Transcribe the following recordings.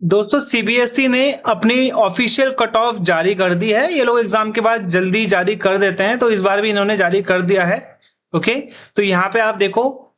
दोस्तों सीबीएसई ने अपनी ऑफिशियल कट ऑफ जारी कर दी है। ये लोग एग्जाम के बाद जल्दी जारी कर देते हैं, तो इस बार भी इन्होंने जारी कर दिया है। ओके, तो यहाँ पे आप देखो,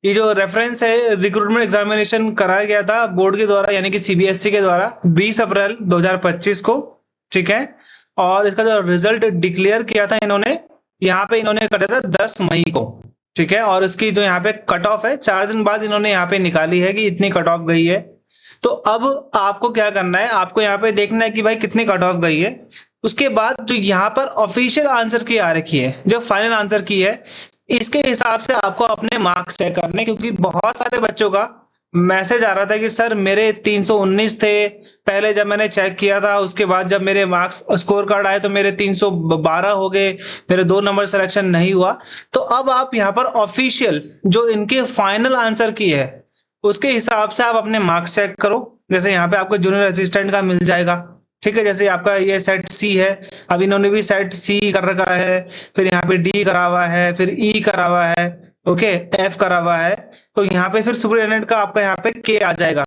ये जो रेफरेंस है, रिक्रूटमेंट एग्जामिनेशन कराया गया था बोर्ड के द्वारा यानी कि सीबीएसई के द्वारा 20 अप्रैल 2025 को। ठीक है, और इसका जो रिजल्ट डिक्लेयर किया था इन्होंने, यहाँ पे इन्होंने कटा था 10 मई को। ठीक है, और इसकी जो यहाँ पे कट ऑफ है 4 दिन बाद इन्होंने यहाँ पे निकाली है कि इतनी कट ऑफ गई है। तो अब आपको क्या करना है, आपको यहाँ पे देखना है कि भाई कितनी कट ऑफ गई है। उसके बाद जो यहाँ पर ऑफिशियल आंसर की आ रखी है, जो फाइनल आंसर की है, इसके हिसाब से आपको अपने मार्क्स चेक करने, क्योंकि बहुत सारे बच्चों का मैसेज आ रहा था कि सर मेरे 319 थे पहले जब मैंने चेक किया था, उसके बाद जब मेरे मार्क्स स्कोर कार्ड आए तो मेरे 312 हो गए, मेरे 2 नंबर सिलेक्शन नहीं हुआ। तो अब आप यहाँ पर ऑफिशियल जो इनके फाइनल आंसर की है उसके हिसाब से आप अपने मार्क्स चेक करो। जैसे यहाँ पे आपको जूनियर असिस्टेंट का मिल जाएगा। ठीक है, जैसे आपका ये सेट सी है, अब इन्होंने भी सेट सी कर रखा है, फिर यहाँ पे डी करा हुआ है, फिर ई करा हुआ है, ओके, एफ करा हुआ है। तो यहाँ पे फिर सुपरिटेंडेंट का आपका यहाँ पे के आ जाएगा।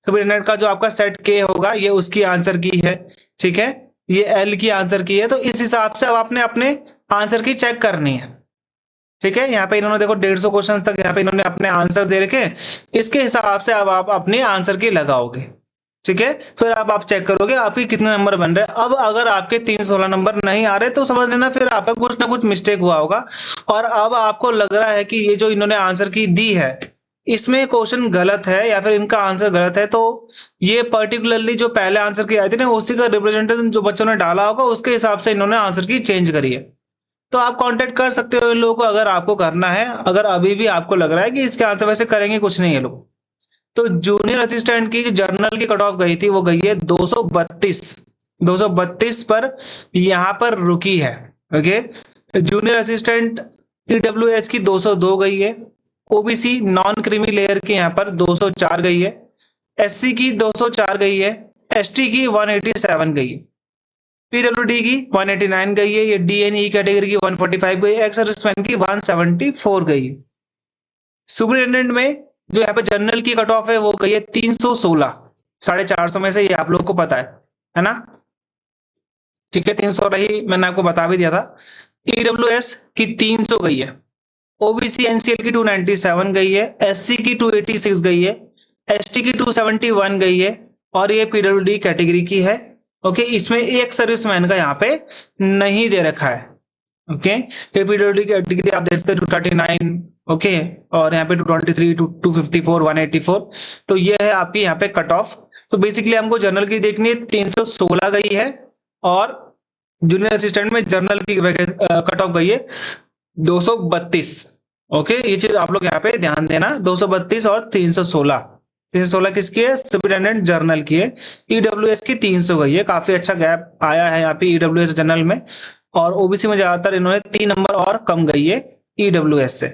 सुपरिटेंडेंट का जो आपका सेट के होगा ये उसकी आंसर की है। ठीक है, ये एल की आंसर की है। तो इस हिसाब से अब आपने अपने आंसर की चेक करनी है। ठीक है, यहाँ पे इन्होंने देखो 150 क्वेश्चन तक यहाँ पे इन्होंने अपने आंसर दे रखे। इसके हिसाब से अब आप अपने आंसर की लगाओगे। ठीक है, फिर अब आप चेक करोगे आपके कितने नंबर बन रहे हैं। अब अगर आपके 316 नंबर नहीं आ रहे तो समझ लेना फिर आपका कुछ ना कुछ मिस्टेक हुआ होगा। और अब आपको लग रहा है कि ये जो इन्होंने आंसर की दी है इसमें क्वेश्चन गलत है या फिर इनका आंसर गलत है, तो ये पर्टिकुलरली जो पहले आंसर की आई थी ना उसी का रिप्रेजेंटेशन जो बच्चों ने डाला होगा उसके हिसाब से इन्होंने आंसर की चेंज करी है। तो आप कांटेक्ट कर सकते हो इन लोगों को अगर आपको करना है। अगर अभी भी आपको लग रहा है कि इसके आंसर वैसे करेंगे कुछ नहीं है लोग, तो जूनियर असिस्टेंट की जो जर्नल की कट ऑफ गई थी वो गई है 232 पर यहाँ पर रुकी है। ओके, जूनियर असिस्टेंट ईडब्ल्यूएस की 202 गई है, ओबीसी नॉन क्रीमी लेयर की यहाँ पर 204 गई है, एससी की 204 गई है, एसटी की 187 गई है, पीडब्ल्यूडी की 189 गई है, ये डीएनई कैटेगरी की 145 गई है, एक्स सर्विसमैन की 174 गई है। सुपरिटेंडेंट में जो यहाँ पे जनरल की कट ऑफ है वो गई है 316, 450 में से, ये आप लोग को पता है ना। ठीक है, 300 रही, मैंने आपको बता भी दिया था। ईडब्ल्यूएस की 300 गई है, ओबीसी एनसीएल की 297 गई है, एससी की 286 गई है, एसटी की 271 गई है, और ये पीडब्ल्यूडी कैटेगरी की है। ओके, इसमें एक सर्विसमैन का यहाँ पे नहीं दे रखा है। ओके, ये पीडब्ल्यूडी कैटेगरी आप देख सकते हैं 239, ओके, और यहाँ पे 223, 254, 184। तो ये है आपकी यहाँ पे कट ऑफ। तो बेसिकली हमको जनरल की देखनी है, 316 गई है, और जूनियर असिस्टेंट में जनरल की कट ऑफ गई है 232। ओके, ये चीज आप लोग यहाँ पे ध्यान देना, 232 और 316। 316 किसकी है? सुपरिटेंडेंट जर्नल की है। ईडब्ल्यूएस की 300 गई है, काफी अच्छा गैप आया है यहाँ पे ईडब्ल्यूएस जनरल में, और ओबीसी में ज्यादातर इन्होंने 3 नंबर और कम गई है ईडब्ल्यूएस से।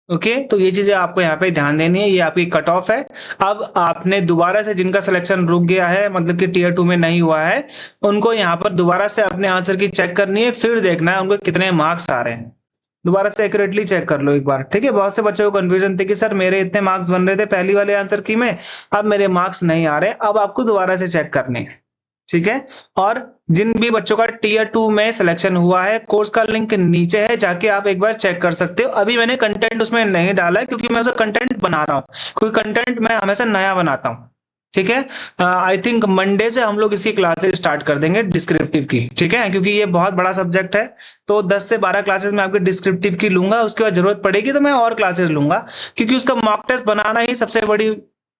ओके, तो ये चीजें आपको यहाँ पे ध्यान देनी है, ये आपकी कट ऑफ है। अब आपने दोबारा से जिनका सिलेक्शन रुक गया है, मतलब कि टीयर 2 में नहीं हुआ है, उनको यहाँ पर दोबारा से अपने आंसर की चेक करनी है, फिर देखना है उनको कितने मार्क्स आ रहे हैं। दोबारा से एक्यूरेटली चेक कर लो एक बार। ठीक है, बहुत से बच्चों को कंफ्यूजन थी कि सर मेरे इतने मार्क्स बन रहे थे पहली वाले आंसर की में, अब मेरे मार्क्स नहीं आ रहे। अब आपको दोबारा से चेक करने हैं। ठीक है, और जिन भी बच्चों का टीयर 2 में सिलेक्शन हुआ है, कोर्स का लिंक नीचे है, जाके आप एक बार चेक कर सकते हो। अभी मैंने कंटेंट उसमें नहीं डाला है क्योंकि मैं उसे कंटेंट बना रहा हूँ, कोई कंटेंट मैं हमेशा नया बनाता हूँ। ठीक है, आई थिंक मंडे से हम लोग इसकी क्लासेस स्टार्ट कर देंगे डिस्क्रिप्टिव की। ठीक है, क्योंकि ये बहुत बड़ा सब्जेक्ट है, तो 10 से 12 क्लासेस में आपके डिस्क्रिप्टिव की लूंगा। उसके बाद जरूरत पड़ेगी तो मैं और क्लासेस लूंगा, क्योंकि उसका मॉक टेस्ट बनाना ही सबसे बड़ी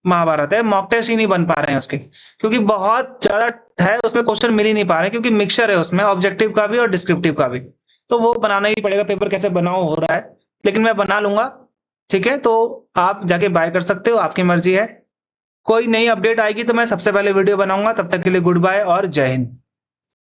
महाभारत है। मॉक टेस्ट ही नहीं बन पा रहे हैं उसके, क्योंकि बहुत ज्यादा है, उसमें क्वेश्चन मिल ही नहीं पा रहे, क्योंकि मिक्सचर है उसमें ऑब्जेक्टिव का भी और डिस्क्रिप्टिव का भी, तो वो बनाना ही पड़ेगा। पेपर कैसे बनाओ हो रहा है, लेकिन मैं बना लूंगा। ठीक है, तो आप जाके बाय कर सकते हो, आपकी मर्जी है। कोई नई अपडेट आएगी तो मैं सबसे पहले वीडियो बनाऊंगा। तब तक के लिए गुड बाय और जय हिंद।